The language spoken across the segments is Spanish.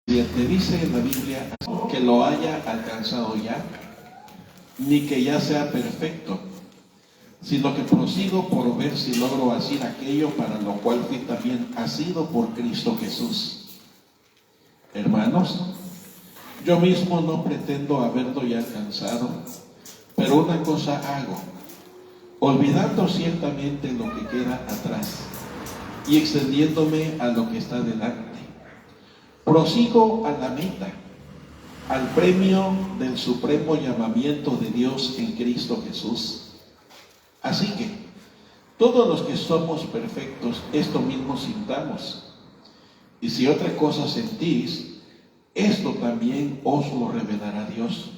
Te dice en la Biblia que lo haya alcanzado ya, ni que ya sea perfecto, sino que prosigo por ver si logro hacer aquello para lo cual fui también asido por Cristo Jesús. Hermanos, yo mismo no pretendo haberlo ya alcanzado, pero una cosa hago, olvidando ciertamente lo que queda atrás y extendiéndome a lo que está delante. Prosigo a la meta, al premio del supremo llamamiento de Dios en Cristo Jesús. Así que, todos los que somos perfectos, esto mismo sintamos. Y si otra cosa sentís, esto también os lo revelará Dios.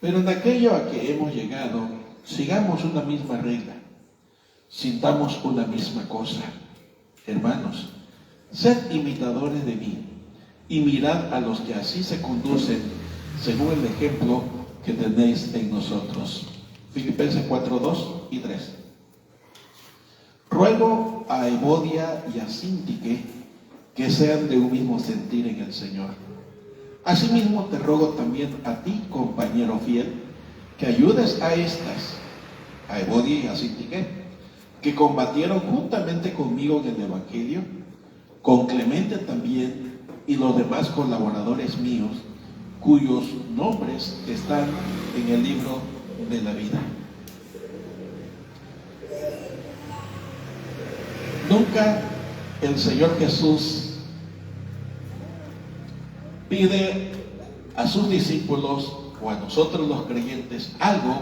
Pero en aquello a que hemos llegado, sigamos una misma regla, sintamos una misma cosa. Hermanos, sed imitadores de mí, y mirad a los que así se conducen según el ejemplo que tenéis en nosotros. Filipenses 4, 2 y 3. Ruego a Evodia y a Síntique que sean de un mismo sentir en el Señor. Asimismo te ruego también a ti, compañero fiel, que ayudes a estas, a Evodia y a Síntique, que combatieron juntamente conmigo en el Evangelio, con Clemente también, y los demás colaboradores míos, cuyos nombres están en el libro de la vida. Nunca el Señor Jesús pide a sus discípulos o a nosotros los creyentes algo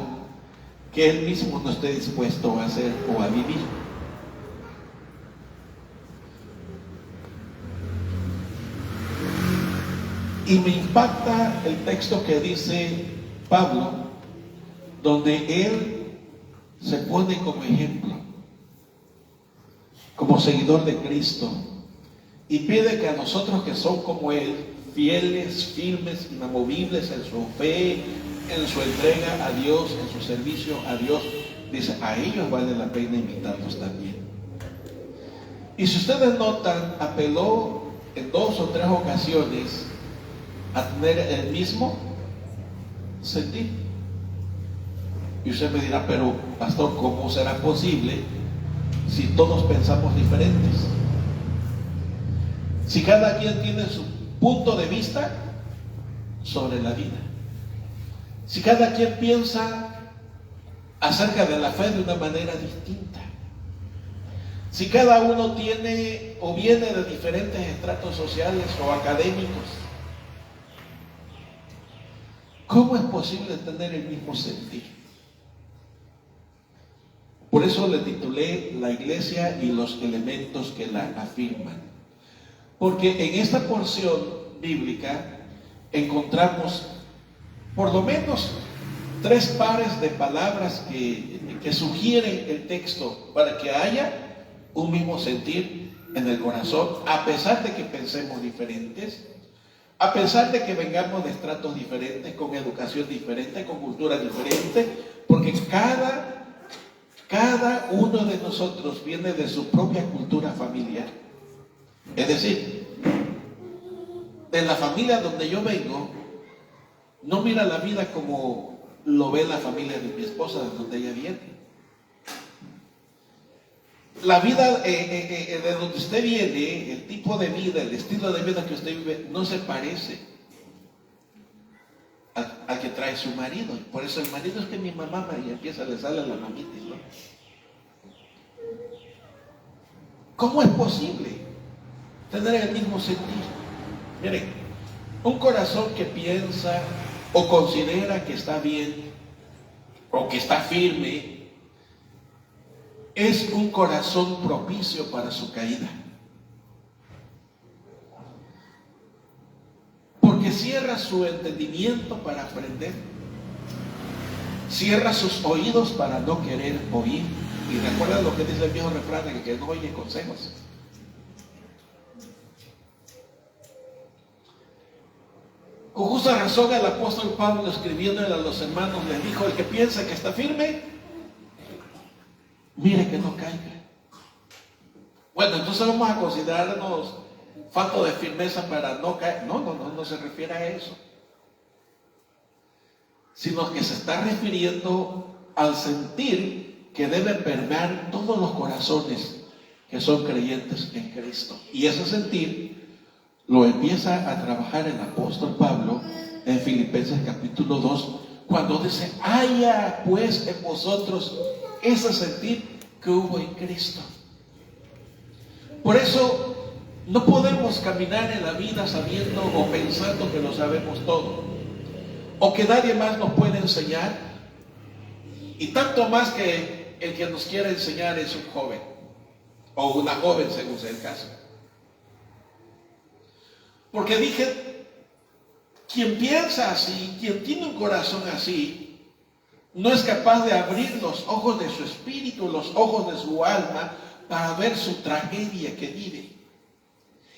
que Él mismo no esté dispuesto a hacer o a vivir. Y me impacta el texto que dice Pablo, donde él se pone como ejemplo, como seguidor de Cristo, y pide que a nosotros que son como él, fieles, firmes, inamovibles en su fe, en su entrega a Dios, en su servicio a Dios, dice, a ellos vale la pena imitarlos también. Y si ustedes notan, apeló en 2 o 3 ocasiones a tener el mismo sentir. Y usted me dirá, pero pastor, ¿cómo será posible si todos pensamos diferentes? Si cada quien tiene su punto de vista sobre la vida, si cada quien piensa acerca de la fe de una manera distinta, si cada uno tiene o viene de diferentes estratos sociales o académicos, ¿cómo es posible tener el mismo sentir? Por eso le titulé La Iglesia y los elementos que la afirman. Porque en esta porción bíblica encontramos por lo menos 3 pares de palabras que sugieren el texto para que haya un mismo sentir en el corazón, a pesar de que pensemos diferentes, a pesar de que vengamos de estratos diferentes, con educación diferente, con cultura diferente, porque cada uno de nosotros viene de su propia cultura familiar. Es decir, de la familia donde yo vengo, no mira la vida como lo ve la familia de mi esposa, de donde ella viene. La vida de donde usted viene, el tipo de vida, el estilo de vida que usted vive, no se parece al que trae su marido. Por eso el marido es que mi mamá, y empieza, le sale la mamitis, ¿no? ¿Cómo es posible tener el mismo sentir? Miren, un corazón que piensa o considera que está bien o que está firme, es un corazón propicio para su caída. Porque cierra su entendimiento para aprender, cierra sus oídos para no querer oír. Y recuerda lo que dice el viejo refrán, que no oye consejos. Con justa razón el apóstol Pablo, escribiéndole a los hermanos, les dijo: el que piensa que está firme, mire que no caiga. Bueno, entonces vamos a considerarnos falta de firmeza para no caer. No se refiere a eso. Sino que se está refiriendo al sentir que debe permear todos los corazones que son creyentes en Cristo. Y ese sentir lo empieza a trabajar el apóstol Pablo en Filipenses capítulo 2, cuando dice: haya pues en vosotros ese sentir que hubo en Cristo. Por eso no podemos caminar en la vida sabiendo o pensando que lo sabemos todo, o que nadie más nos puede enseñar, y tanto más que el que nos quiere enseñar es un joven o una joven, según sea el caso. Porque dije, quien piensa así, quien tiene un corazón así, no es capaz de abrir los ojos de su espíritu, los ojos de su alma, para ver su tragedia que vive.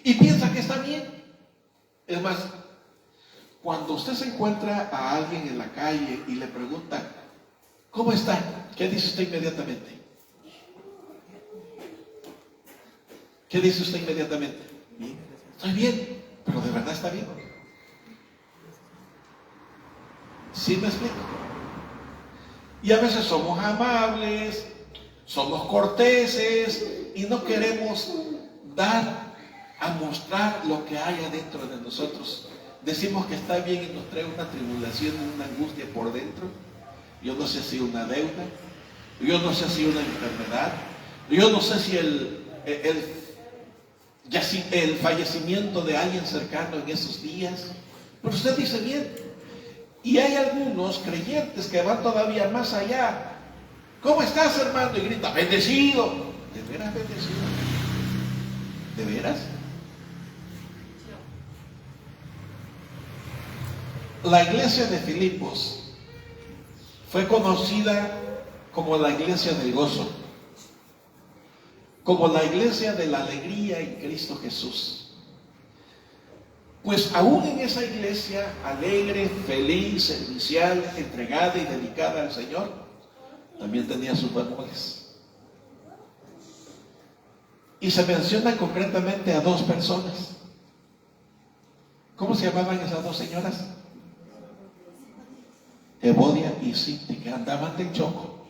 Y piensa que está bien. Es más, cuando usted se encuentra a alguien en la calle y le pregunta: ¿cómo está?, ¿qué dice usted inmediatamente? ¿Qué dice usted inmediatamente? Bien, estoy bien, pero ¿de verdad está bien? ¿Sí me explico? Y a veces somos amables, somos corteses y no queremos dar a mostrar lo que hay adentro de nosotros. Decimos que está bien y nos trae una tribulación, una angustia por dentro. Yo no sé si una deuda, yo no sé si una enfermedad, yo no sé si el fallecimiento de alguien cercano en esos días. Pero usted dice bien. Y hay algunos creyentes que van todavía más allá. ¿Cómo estás, hermano? Y grita: bendecido. ¿De veras bendecido? ¿De veras? La iglesia de Filipos fue conocida como la iglesia del gozo, como la iglesia de la alegría en Cristo Jesús. Pues aún en esa iglesia alegre, feliz, servicial, entregada y dedicada al Señor, también tenía sus bemoles. Y se menciona concretamente a dos personas. ¿Cómo se llamaban esas dos señoras? Evodia y Sinti, que andaban de choco,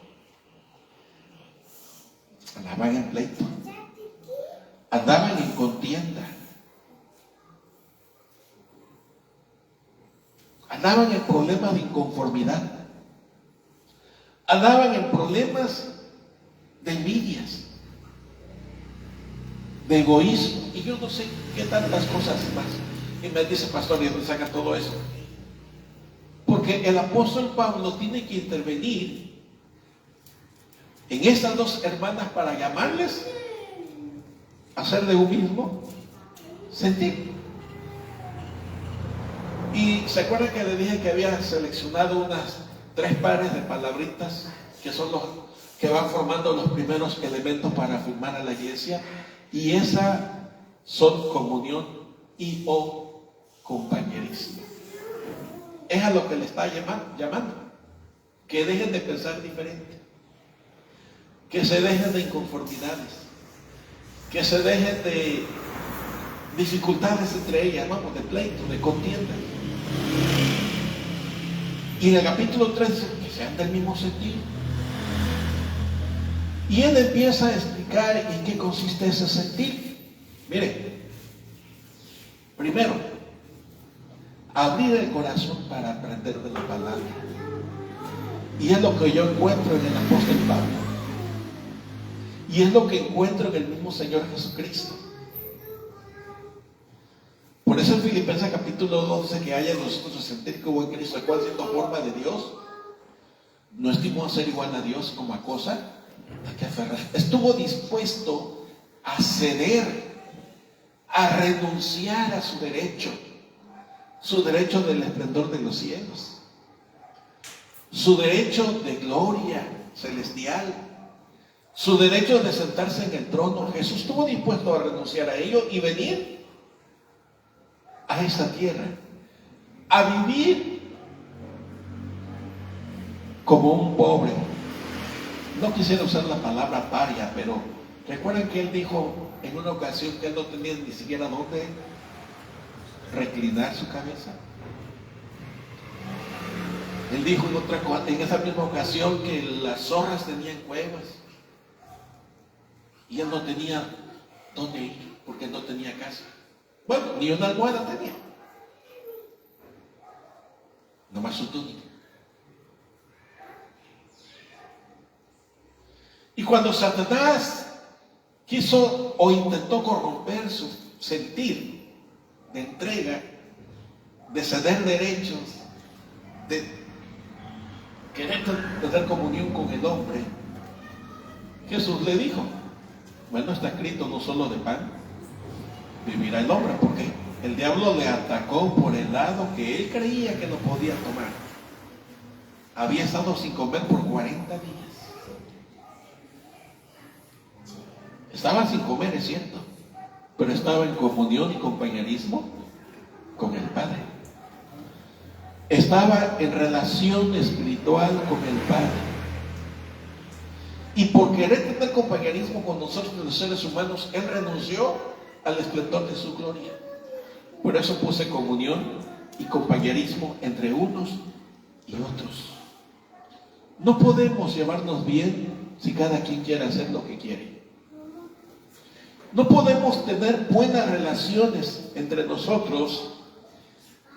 andaban en pleito, andaban en contienda, andaban en problemas de inconformidad, andaban en problemas de envidias, de egoísmo, y yo no sé qué tantas cosas más. Y me dice: pastor, ¿y dónde saca todo eso? Porque el apóstol Pablo tiene que intervenir en estas dos hermanas para llamarles a ser de un mismo sentir. Y se acuerdan que le dije que había seleccionado unas 3 pares de palabritas que son los que van formando los primeros elementos para afirmar a la iglesia, y esas son comunión y o compañerismo. Es a lo que le está llamando. Que dejen de pensar diferente, que se dejen de inconformidades, que se dejen de dificultades entre ellas, de pleito, de contienda. Y en el capítulo 3 dice que sean del mismo sentido. Y él empieza a explicar en qué consiste ese sentir. Miren, primero, abrir el corazón para aprender de la palabra. Y es lo que yo encuentro en el apóstol Pablo. Y es lo que encuentro en el mismo Señor Jesucristo. Por eso en Filipenses capítulo 2 dice que haya en nosotros el sentir que hubo en Cristo, el cual siendo forma de Dios, no estimó a ser igual a Dios como a cosa a que aferrar. Estuvo dispuesto a ceder, a renunciar a su derecho del esplendor de los cielos, su derecho de gloria celestial, su derecho de sentarse en el trono. Jesús estuvo dispuesto a renunciar a ello y venir a esta tierra, a vivir como un pobre. No quisiera usar la palabra paria, pero recuerden que él dijo: en una ocasión que él no tenía ni siquiera dónde reclinar su cabeza. Él dijo en esa misma ocasión que las zorras tenían cuevas y él no tenía dónde ir porque él no tenía casa. Bueno, ni una almohada tenía, nomás su túnica. Y cuando Satanás quiso o intentó corromper su sentir de entrega, de ceder derechos, de querer tener comunión con el hombre, Jesús le dijo, bueno, está escrito, no solo de pan vivirá el hombre, porque el diablo le atacó por el lado que él creía que no podía tomar. Había estado sin comer por 40 días. Estaba sin comer, es cierto, pero estaba en comunión y compañerismo con el Padre. Estaba en relación espiritual con el Padre. Y por querer tener compañerismo con nosotros los seres humanos, Él renunció al esplendor de su gloria. Por eso puse comunión y compañerismo entre unos y otros. No podemos llevarnos bien si cada quien quiere hacer lo que quiere. No podemos tener buenas relaciones entre nosotros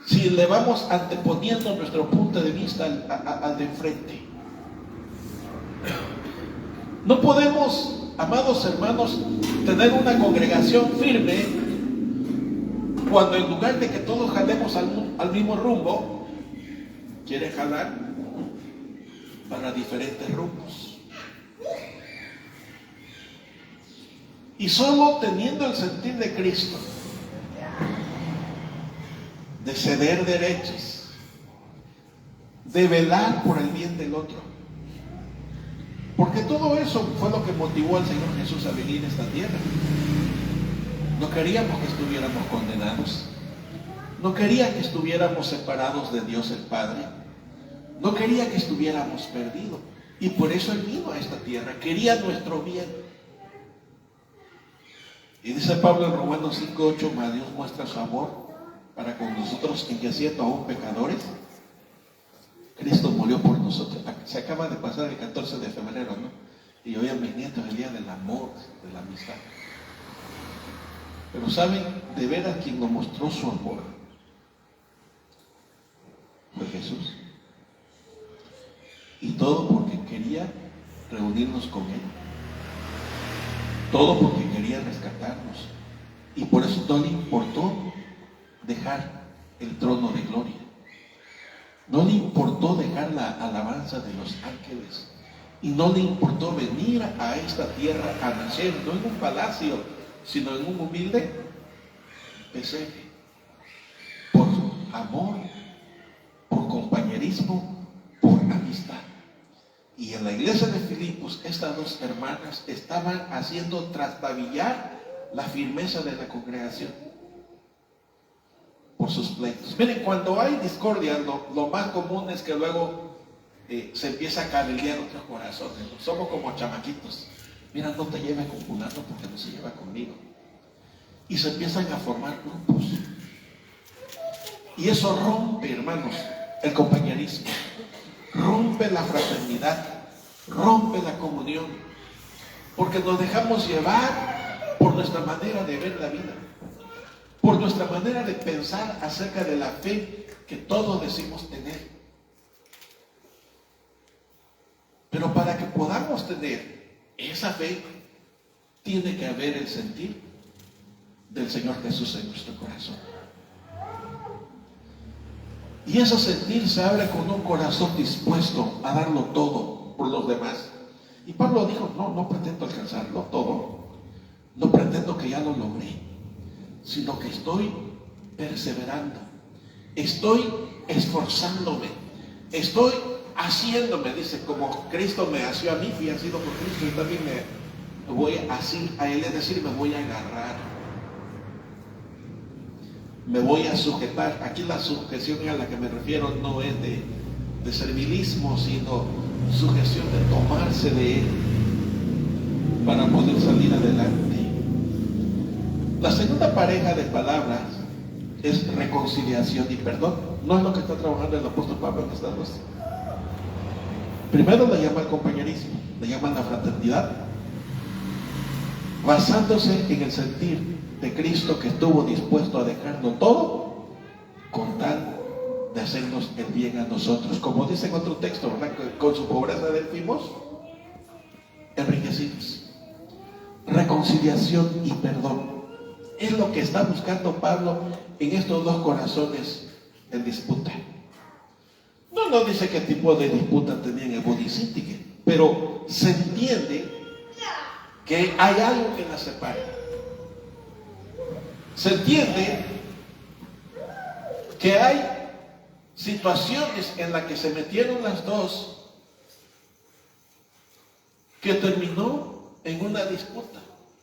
si le vamos anteponiendo nuestro punto de vista al de enfrente. No podemos, amados hermanos, tener una congregación firme cuando en lugar de que todos jalemos al mismo rumbo, quiere jalar para diferentes rumbos. Y solo teniendo el sentir de Cristo, de ceder derechos, de velar por el bien del otro. Porque todo eso fue lo que motivó al Señor Jesús a venir a esta tierra. No queríamos que estuviéramos condenados. No quería que estuviéramos separados de Dios el Padre. No quería que estuviéramos perdidos. Y por eso Él vino a esta tierra. Quería nuestro bien. Y dice Pablo en Romanos 5:8, mas Dios muestra su amor para con nosotros en que siendo aún pecadores, Cristo murió por nosotros. Se acaba de pasar el 14 de febrero, ¿no? Y hoy en mis nietos es el día del amor, de la amistad. Pero ¿saben? De veras quien nos mostró su amor fue Jesús. Y todo porque quería reunirnos con Él. Todo porque quería rescatarnos. Y por eso no le importó dejar el trono de gloria. No le importó dejar la alabanza de los ángeles. Y no le importó venir a esta tierra a nacer, no en un palacio, sino en un humilde pesebre. Por amor, por compañerismo, por amistad. Y en la iglesia de Filipos, estas dos hermanas estaban haciendo trastabillar la firmeza de la congregación por sus pleitos. Miren, cuando hay discordia, lo más común es que luego se empieza a cabildear otros corazones, ¿no? Somos como chamaquitos. Mira, no te lleves con fulano porque no se lleva conmigo. Y se empiezan a formar grupos. Y eso rompe, hermanos, el compañerismo. Rompe la fraternidad, rompe la comunión, porque nos dejamos llevar por nuestra manera de ver la vida, por nuestra manera de pensar acerca de la fe que todos decimos tener. Pero para que podamos tener esa fe, tiene que haber el sentir del Señor Jesús en nuestro corazón. Y ese sentir se abre con un corazón dispuesto a darlo todo por los demás. Y Pablo dijo, no pretendo alcanzarlo todo, no pretendo que ya lo logré, sino que estoy perseverando, estoy esforzándome, estoy haciéndome, dice, como Cristo me hació a mí, fui asido por Cristo, y también me voy así a Él, es decir, me voy a agarrar. Me voy a sujetar. Aquí la sujeción a la que me refiero no es de servilismo, sino sujeción de tomarse de Él para poder salir adelante. La segunda pareja de palabras es reconciliación y perdón. No es lo que está trabajando el apóstol Pablo en estas dos. Primero le llama el compañerismo, le llaman la fraternidad, basándose en el sentir de Cristo, que estuvo dispuesto a dejarlo todo con tal de hacernos el bien a nosotros. Como dice en otro texto, ¿verdad? Con su pobreza de él fuimos enriquecidos. Reconciliación y perdón es lo que está buscando Pablo en estos dos corazones en disputa. No dice qué tipo de disputa tenían el Bodhisattva, pero se entiende que hay algo que las separa. Se entiende que hay situaciones en las que se metieron las dos que terminó en una disputa,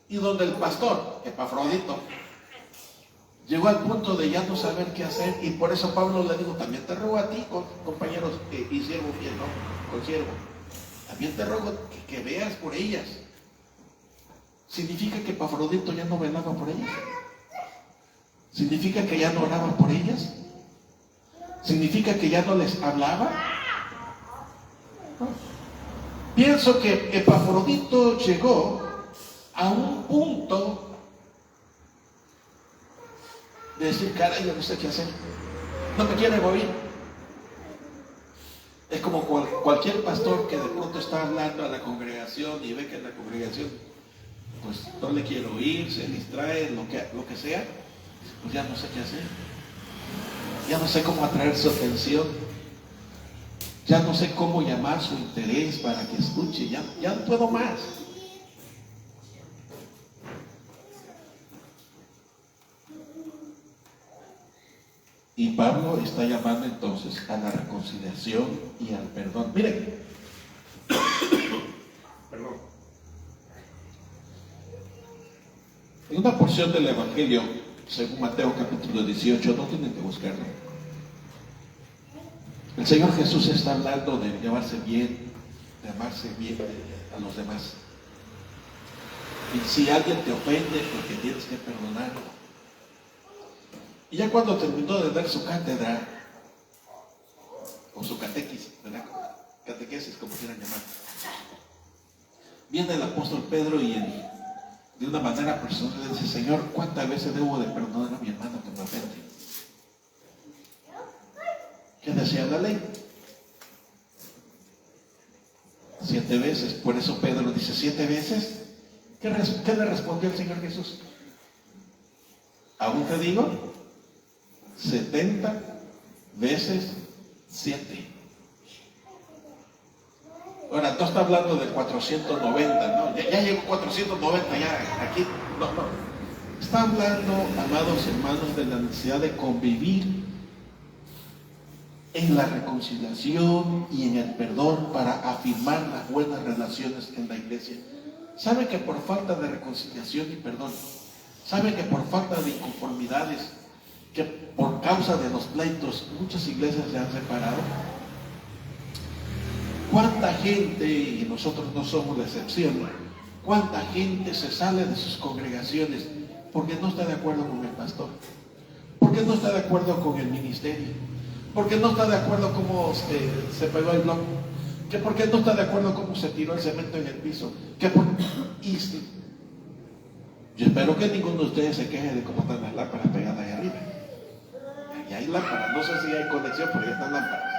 y donde el pastor Epafrodito llegó al punto de ya no saber qué hacer, y por eso Pablo le dijo: también te ruego a ti, compañeros y siervo fiel, ¿no? Consiervo, también te ruego que veas por ellas. ¿Significa que Epafrodito ya no velaba por ellas? ¿Significa que ya no oraba por ellas? ¿Significa que ya no les hablaba? Pienso que Epafrodito llegó a un punto de decir: caray, yo no sé qué hacer, no me quiere oír. Es como cualquier pastor que de pronto está hablando a la congregación y ve que la congregación pues no le quiere oír, se distrae, lo que sea, pues ya no sé qué hacer, ya no sé cómo atraer su atención, ya no sé cómo llamar su interés para que escuche, ya no puedo más. Y Pablo está llamando entonces a la reconciliación y al perdón. Miren, perdón. En una porción del Evangelio, según Mateo capítulo 18, no tienen que buscarlo, el Señor Jesús está hablando de llevarse bien, de amarse bien a los demás. Y si alguien te ofende, porque tienes que perdonarlo. Y ya cuando terminó de dar su cátedra, o su catequesis, ¿verdad? Catequesis, como quieran llamar, viene el apóstol Pedro y de una manera personal le dice: Señor, ¿cuántas veces debo de perdonar a mi hermano que me ofende? ¿Qué decía la ley? 7 veces. Por eso Pedro dice: 7 veces. ¿Qué le respondió el Señor Jesús? Aún te digo, 70 veces 7. Ahora, tú estás hablando de 490, ¿no? Ya llegó 490, ya aquí. No. Está hablando, amados hermanos, de la necesidad de convivir en la reconciliación y en el perdón para afirmar las buenas relaciones en la iglesia. ¿Sabe que por falta de reconciliación y perdón, sabe que por falta de inconformidades, que por causa de los pleitos, muchas iglesias se han separado? ¿Cuánta gente, y nosotros no somos la excepción, cuánta gente se sale de sus congregaciones porque no está de acuerdo con el pastor, porque no está de acuerdo con el ministerio, porque no está de acuerdo cómo se pegó el bloque, que porque no está de acuerdo cómo se tiró el cemento en el piso, yo espero que ninguno de ustedes se queje de cómo están las lámparas pegadas ahí arriba. Y hay lámparas, no sé si hay conexión, pero ya están lámparas.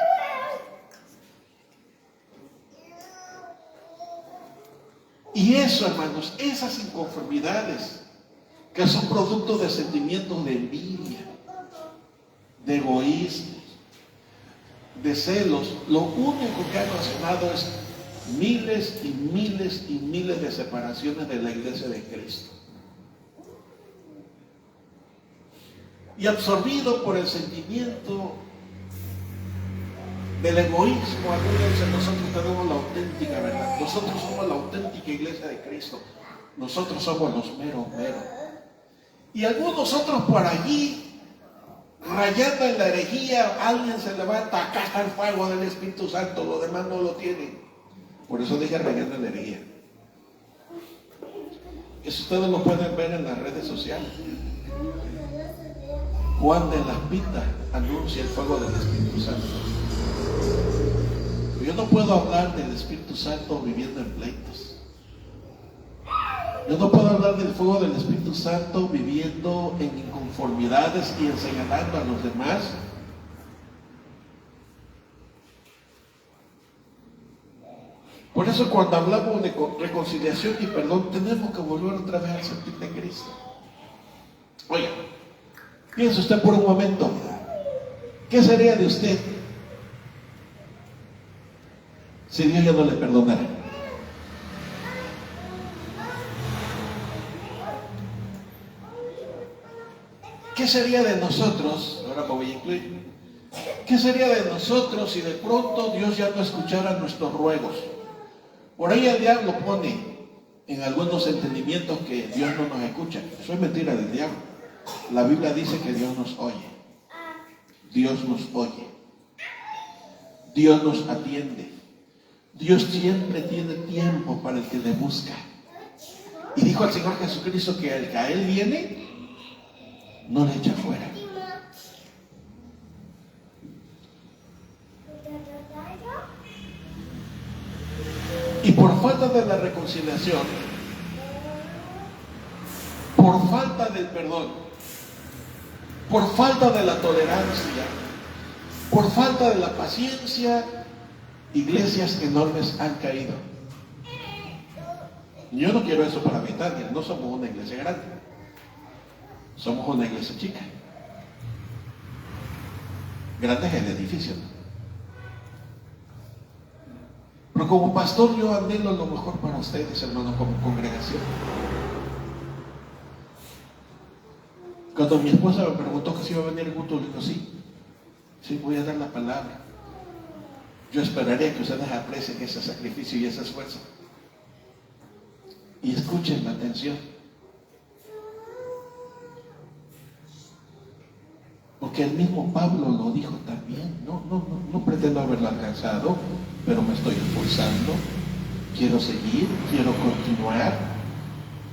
Y eso, hermanos, esas inconformidades que son producto de sentimientos de envidia, de egoísmo, de celos, lo único que ha ocasionado es miles y miles y miles de separaciones de la iglesia de Cristo. Y absorbido por el sentimiento del egoísmo, acuérdense, nosotros tenemos la auténtica verdad. Nosotros somos la auténtica iglesia de Cristo. Nosotros somos los meros. Y algunos otros por allí, rayando en la herejía, alguien se levanta: acá está el fuego del Espíritu Santo, lo demás no lo tienen. Por eso dije rayando en la herejía. Eso ustedes lo pueden ver en las redes sociales. Juan de la Pita anuncia el fuego del Espíritu Santo. Yo no puedo hablar del Espíritu Santo viviendo en pleitos. Yo no puedo hablar del fuego del Espíritu Santo viviendo en inconformidades y enseñando a los demás. Por eso cuando hablamos de reconciliación y perdón, tenemos que volver otra vez al sentir de Cristo. Oiga, piense usted por un momento, ¿qué sería de usted si Dios ya no le perdonara? ¿Qué sería de nosotros? Ahora me voy a incluir. ¿Qué sería de nosotros si de pronto Dios ya no escuchara nuestros ruegos? Por ahí el diablo pone en algunos entendimientos que Dios no nos escucha. Eso es mentira del diablo. La Biblia dice que Dios nos oye. Dios nos oye. Dios nos atiende. Dios siempre tiene tiempo para el que le busca. Y dijo al Señor Jesucristo que el que a Él viene, no le echa fuera. Y por falta de la reconciliación, por falta del perdón, por falta de la tolerancia, por falta de la paciencia, iglesias enormes han caído. Yo no quiero eso para Betania, no somos una iglesia grande, somos una iglesia chica. Grande es el edificio, ¿no? Pero como pastor yo anhelo lo mejor para ustedes, hermanos, como congregación. Cuando mi esposa me preguntó que si iba a venir el culto, le digo, sí, voy a dar la palabra. Yo esperaría que ustedes aprecien ese sacrificio y ese esfuerzo. Y escuchen la atención. Porque el mismo Pablo lo dijo también. No pretendo haberlo alcanzado, pero me estoy esforzando. Quiero seguir, quiero continuar,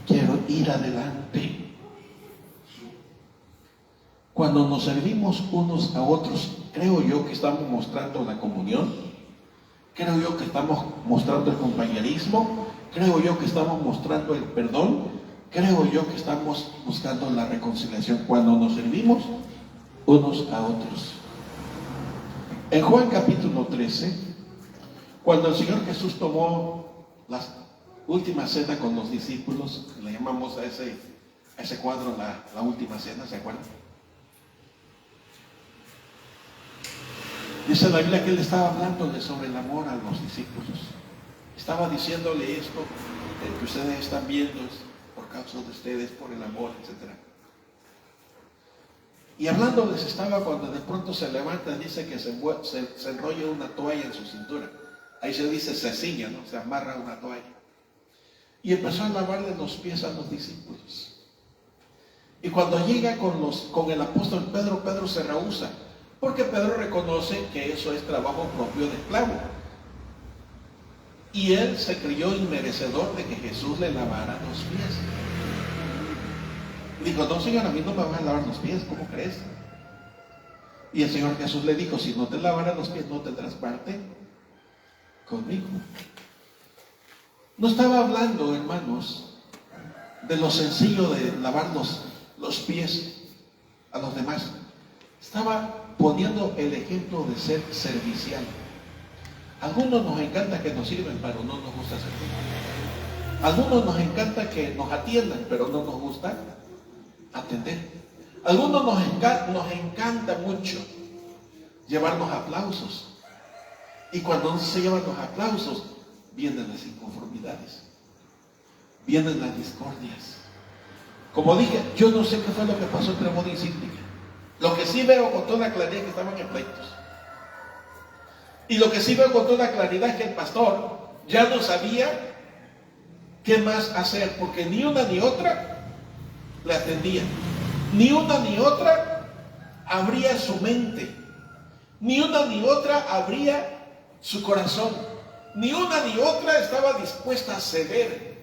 quiero ir adelante. Cuando nos servimos unos a otros, creo yo que estamos mostrando la comunión, creo yo que estamos mostrando el compañerismo, creo yo que estamos mostrando el perdón, creo yo que estamos buscando la reconciliación cuando nos servimos unos a otros. En Juan capítulo 13, cuando el Señor Jesús tomó la última cena con los discípulos, le llamamos a ese cuadro la última cena, ¿se acuerdan? Dice la Biblia que Él estaba hablándole sobre el amor a los discípulos. Estaba diciéndole esto, el que ustedes están viendo es por causa de ustedes, por el amor, etc. Y hablándoles estaba cuando de pronto se levanta, dice que se enrolla una toalla en su cintura. Ahí se dice se ciña, ¿no? Se amarra una toalla. Y empezó a lavarle los pies a los discípulos. Y cuando llega con el apóstol Pedro, Pedro se rehúsa. Porque Pedro reconoce que eso es trabajo propio de esclavo. Y él se creyó inmerecedor de que Jesús le lavara los pies. Dijo, no, Señor, a mí no me van a lavar los pies, ¿cómo crees? Y el Señor Jesús le dijo, si no te lavaran los pies, no tendrás parte conmigo. No estaba hablando, hermanos, de lo sencillo de lavar los pies a los demás. Estaba poniendo el ejemplo de ser servicial. A algunos nos encanta que nos sirven, pero no nos gusta servir. A algunos nos encanta que nos atiendan, pero no nos gusta atender. A algunos nos encanta mucho llevarnos aplausos. Y cuando no se llevan los aplausos, vienen las inconformidades, vienen las discordias. Como dije, yo no sé qué fue lo que pasó entre Moda y Cíclica. Lo que sí veo con toda claridad es que estaban en pleitos. Y lo que sí veo con toda claridad es que el pastor ya no sabía qué más hacer, porque ni una ni otra le atendían. Ni una ni otra abría su mente. Ni una ni otra abría su corazón. Ni una ni otra estaba dispuesta a ceder.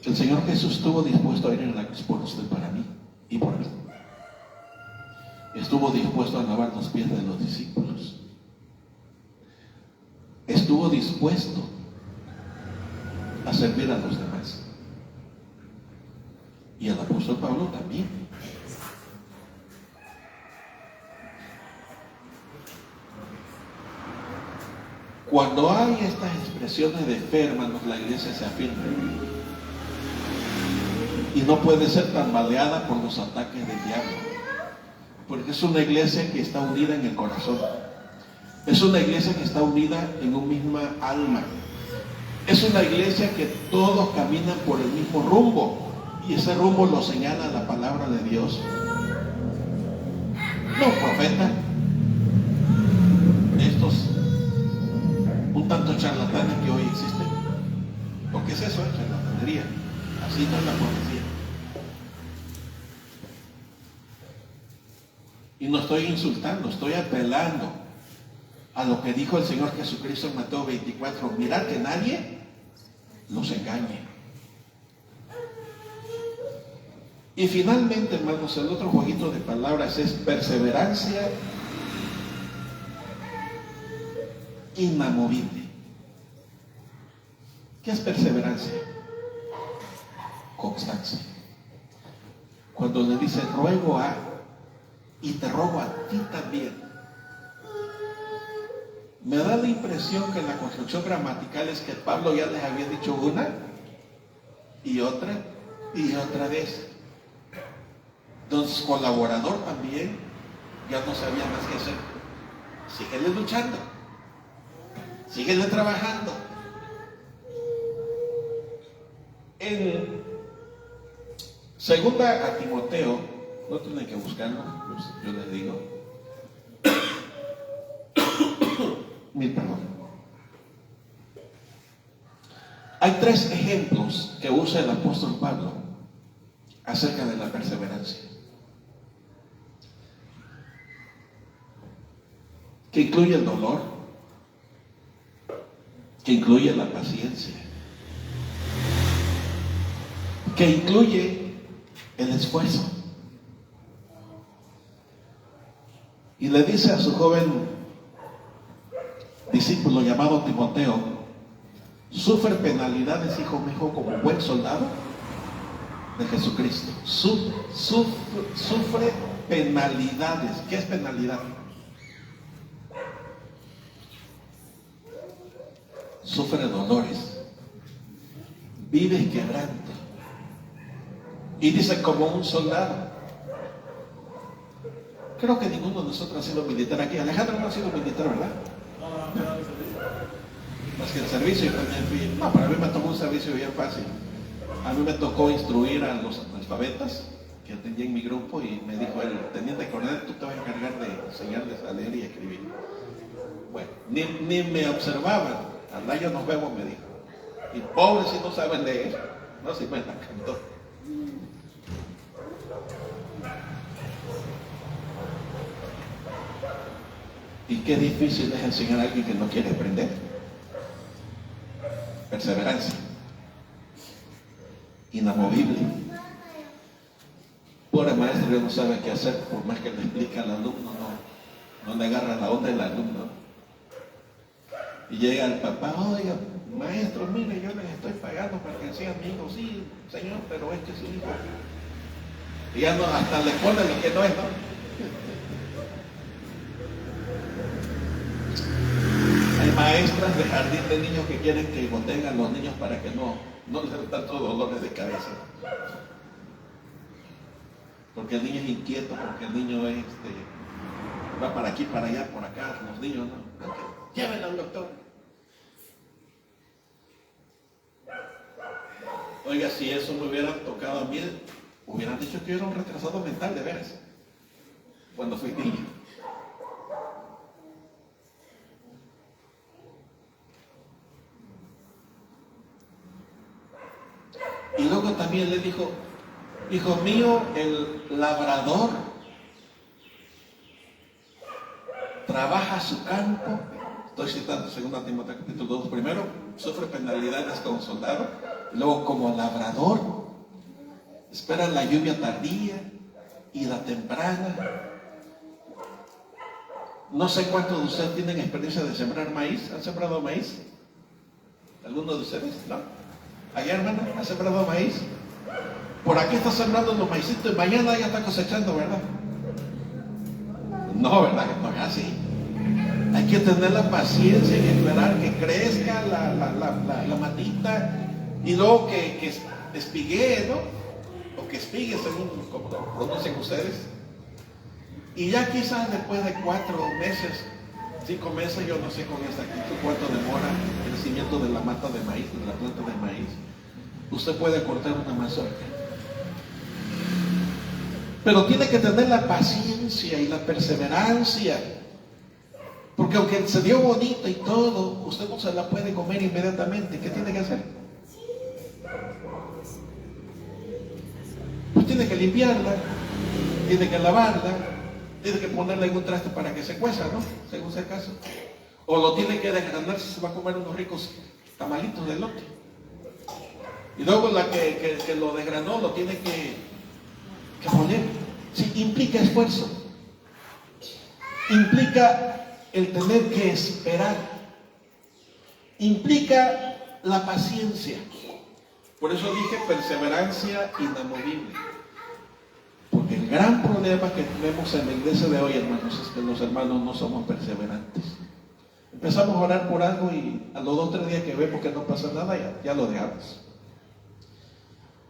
El Señor Jesús estuvo dispuesto a ir en la cruz por usted, para mí y por mí. Estuvo dispuesto a lavar los pies de los discípulos. Estuvo dispuesto a servir a los demás. Y el apóstol Pablo también. Cuando hay estas expresiones de fe, hermanos, la iglesia se afirma. Y no puede ser tambaleada por los ataques del diablo. Porque es una iglesia que está unida en el corazón. Es una iglesia que está unida en un misma alma. Es una iglesia que todos caminan por el mismo rumbo. Y ese rumbo lo señala la palabra de Dios. No profeta. Estos un tanto charlatanes que hoy existen. Porque es eso, es charlatanería. Así no es la profecía. Y no estoy insultando, estoy apelando a lo que dijo el Señor Jesucristo en Mateo 24. Mirad que nadie los engañe. Y finalmente, hermanos, el otro jueguito de palabras es perseverancia inamovible. ¿Qué es perseverancia? Constancia. Cuando le dice ruego a y te robo a ti también, me da la impresión que la construcción gramatical es que Pablo ya les había dicho una y otra vez. Entonces, colaborador también ya no sabía más que hacer. Síguele luchando, síguele trabajando. En segunda a Timoteo, no tienen que buscarlo, pues yo les digo. Mil perdón. Hay 3 ejemplos que usa el apóstol Pablo acerca de la perseverancia, que incluye el dolor, que incluye la paciencia, que incluye el esfuerzo. Y le dice a su joven discípulo llamado Timoteo: sufre penalidades, hijo mío, como buen soldado de Jesucristo. Sufre penalidades. ¿Qué es penalidad? Sufre dolores, vive quebranto. Y dice como un soldado. Creo que ninguno de nosotros ha sido militar aquí. Alejandro no ha sido militar, ¿verdad? Más que el servicio, yo también fui. No, para mí me tocó un servicio bien fácil. A mí me tocó instruir a los analfabetas que atendía en mi grupo, y me dijo el teniente coronel: tú te vas a encargar de enseñarles a leer y escribir. Bueno, ni me observaban. Al año nos vemos, me dijo. Y pobres si no saben leer, no se me la cantó. Y qué difícil es enseñar a alguien que no quiere aprender. Perseverancia. Inamovible. Pobre maestro, ya no sabe qué hacer, por más que le explica al alumno, no le agarra la onda del alumno. Y llega el papá: oiga, maestro, mire, yo les estoy pagando para que sean mi hijo. Sí, señor, pero este es su hijo. Y ya no, hasta le pone lo que no es, ¿no? Hay maestras de jardín de niños que quieren que contengan a los niños para que no les den tantos dolores de cabeza. Porque el niño es inquieto, porque el niño es, va para aquí, para allá, por acá. Los niños no. Okay. Llévenlo al doctor. Oiga, si eso me hubiera tocado a mí, hubieran dicho que yo era un retrasado mental, de veras, cuando fui niño. Y luego también le dijo: hijo mío, el labrador trabaja su campo. Estoy citando 2 Timoteo capítulo 2. Primero, sufre penalidades como soldado. Luego, como labrador, espera la lluvia tardía y la temprana. No sé cuántos de ustedes tienen experiencia de sembrar maíz. ¿Han sembrado maíz? ¿Alguno de ustedes? ¿No? ¿Allá, hermano? ¿Ha sembrado maíz? Por aquí está sembrando los maicitos y mañana ya está cosechando, ¿verdad? No, ¿verdad? No es así. Hay que tener la paciencia y esperar que crezca la matita y luego que espiguee, ¿no? O que espigue, según como lo pronuncian ustedes. Y ya quizás después de 4 meses, 5 meses, yo no sé con exactitud cuánto demora el crecimiento de la mata de maíz, de la planta de maíz, usted puede cortar una mazorca. Pero tiene que tener la paciencia y la perseverancia. Porque aunque se dio bonita y todo, usted no se la puede comer inmediatamente. ¿Qué tiene que hacer? Pues tiene que limpiarla, tiene que lavarla, tiene que ponerla en un traste para que se cueza, ¿no? Según sea el caso. O lo tiene que desgranar si se va a comer unos ricos tamalitos de elote. Y luego la que lo desgranó lo tiene que poner. Sí, implica esfuerzo. Implica el tener que esperar. Implica la paciencia. Por eso dije perseverancia inamovible. Porque el gran problema que tenemos en la iglesia de hoy, hermanos, es que los hermanos no somos perseverantes. Empezamos a orar por algo y a los 2 o 3 días que vemos que no pasa nada, ya lo dejamos.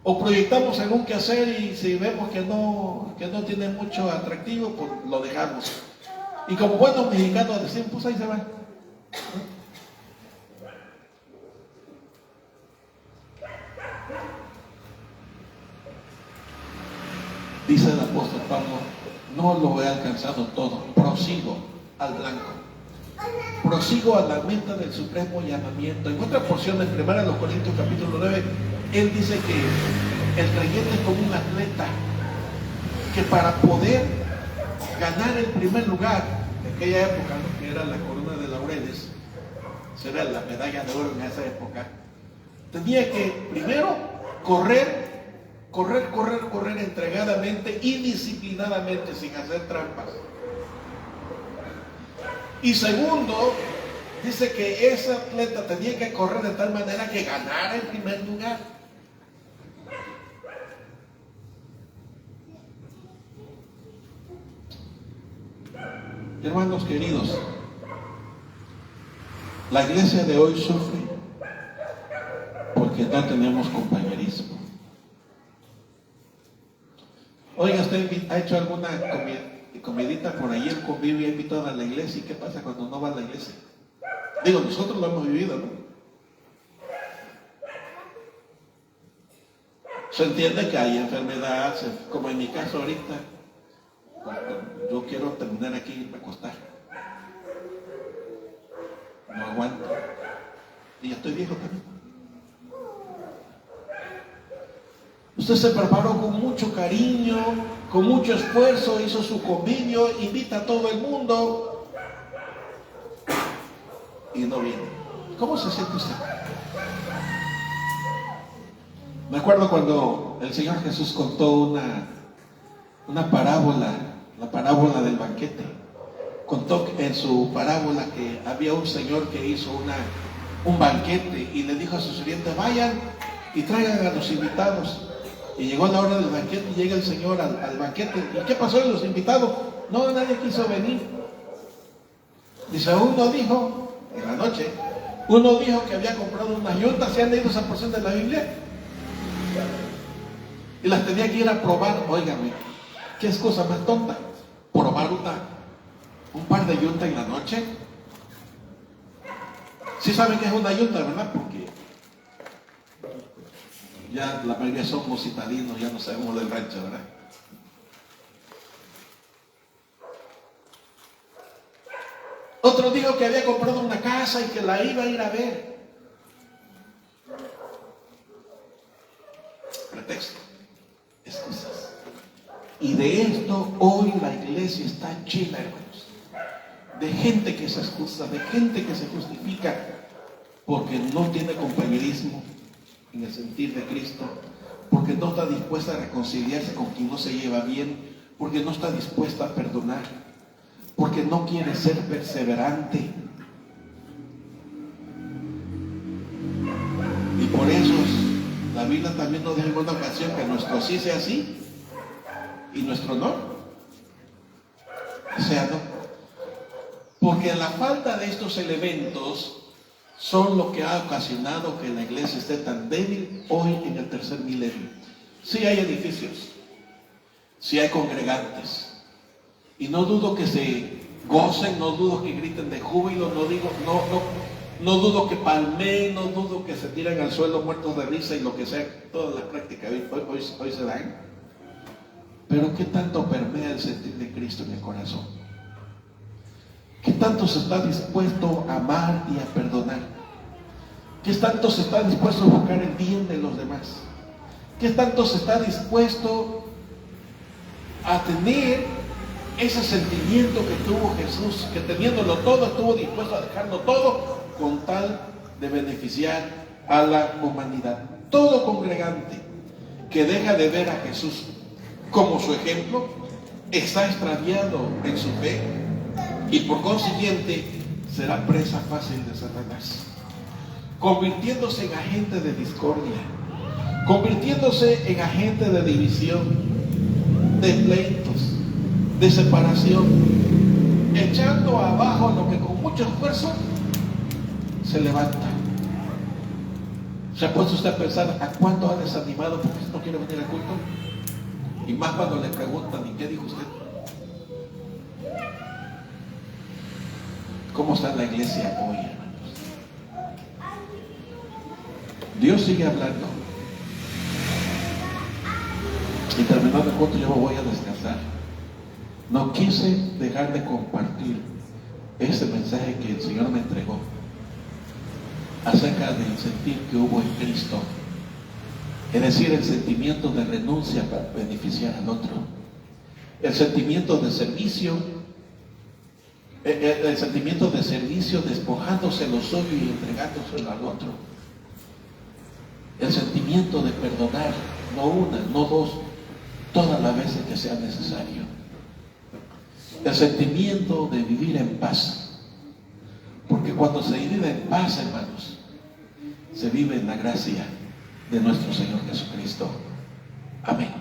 O proyectamos algún que hacer y si vemos que no tiene mucho atractivo, pues lo dejamos. Y como buenos mexicanos decimos, pues ahí se va. Dice el apóstol Pablo, no lo he alcanzado todo, prosigo al blanco. Prosigo a la meta del supremo llamamiento. En otra porción de 1 Corintios capítulo 9, él dice que el creyente es como un atleta que para poder ganar el primer lugar de aquella época, ¿no? Que era la corona de laureles, será la medalla de oro en esa época, tenía que primero correr entregadamente y disciplinadamente sin hacer trampas. Y segundo, dice que ese atleta tenía que correr de tal manera que ganara el primer lugar. Hermanos queridos, la iglesia de hoy sufre porque no tenemos compañerismo. Oiga, ¿usted ha hecho alguna comidita por ahí, el convivio, ha invitado a la iglesia? ¿Y qué pasa cuando no va a la iglesia? Digo, nosotros lo hemos vivido, ¿no? Se entiende que hay enfermedad, como en mi caso ahorita, yo quiero terminar aquí y irme a acostar. No aguanto. Y ya estoy viejo también. Usted se preparó con mucho cariño, con mucho esfuerzo, hizo su convivio, invita a todo el mundo y no viene. ¿Cómo se siente usted? Me acuerdo cuando el Señor Jesús contó una parábola, la parábola del banquete. Contó en su parábola que había un señor que hizo un banquete y le dijo a sus sirvientes, vayan y traigan a los invitados. Y llegó la hora del banquete y llega el Señor al banquete. ¿Y qué pasó de los invitados? No, nadie quiso venir. Dice, uno dijo, en la noche, uno dijo que había comprado unas yuntas. ¿Se han leído esa porción de la Biblia? Y las tenía que ir a probar. Óigame, ¿qué es cosa más tonta? Probar un par de yuntas en la noche. Sí saben que es una yunta, ¿verdad? Porque ya la mayoría somos citadinos, ya no sabemos del rancho, ¿verdad? Otro dijo que había comprado una casa y que la iba a ir a ver. Pretexto, excusas. Y de esto hoy la iglesia está llena, hermanos, de gente que se excusa, de gente que se justifica porque no tiene compañerismo, en el sentir de Cristo, porque no está dispuesta a reconciliarse con quien no se lleva bien, porque no está dispuesta a perdonar, porque no quiere ser perseverante. Y por eso la Biblia también nos dice en una ocasión que nuestro sí sea sí y nuestro no sea no. Porque la falta de estos elementos son lo que ha ocasionado que la iglesia esté tan débil hoy en el tercer milenio. Sí hay edificios, sí hay congregantes, y no dudo que se gocen, no dudo que griten de júbilo, no dudo que palmeen, no dudo que se tiren al suelo muertos de risa y lo que sea, todas las prácticas hoy se dan. Pero ¿qué tanto permea el sentir de Cristo en el corazón? ¿Qué tanto se está dispuesto a amar y a perdonar? ¿Qué tanto se está dispuesto a buscar el bien de los demás? ¿Qué tanto se está dispuesto a tener ese sentimiento que tuvo Jesús, que teniéndolo todo estuvo dispuesto a dejarlo todo con tal de beneficiar a la humanidad? Todo congregante que deja de ver a Jesús como su ejemplo está extraviado en su fe y por consiguiente será presa fácil de Satanás, convirtiéndose en agente de discordia, convirtiéndose en agente de división, de pleitos, de separación, echando abajo lo que con mucho esfuerzo se levanta. ¿Se ha puesto usted a pensar a cuánto ha desanimado porque no quiere venir al culto? Y más cuando le preguntan, ¿y qué dijo usted? ¿Cómo está la iglesia hoy, hermanos? Dios sigue hablando. Y terminando el culto yo me voy a descansar. No quise dejar de compartir ese mensaje que el Señor me entregó acerca del sentir que hubo en Cristo, es decir, el sentimiento de renuncia para beneficiar al otro, el sentimiento de servicio, el sentimiento de servicio despojándose lo suyo y entregándoselo al otro, el sentimiento de perdonar, no una, no dos, todas las veces que sea necesario, el sentimiento de vivir en paz, porque cuando se vive en paz, hermanos, se vive en la gracia de nuestro Señor Jesucristo. Amén.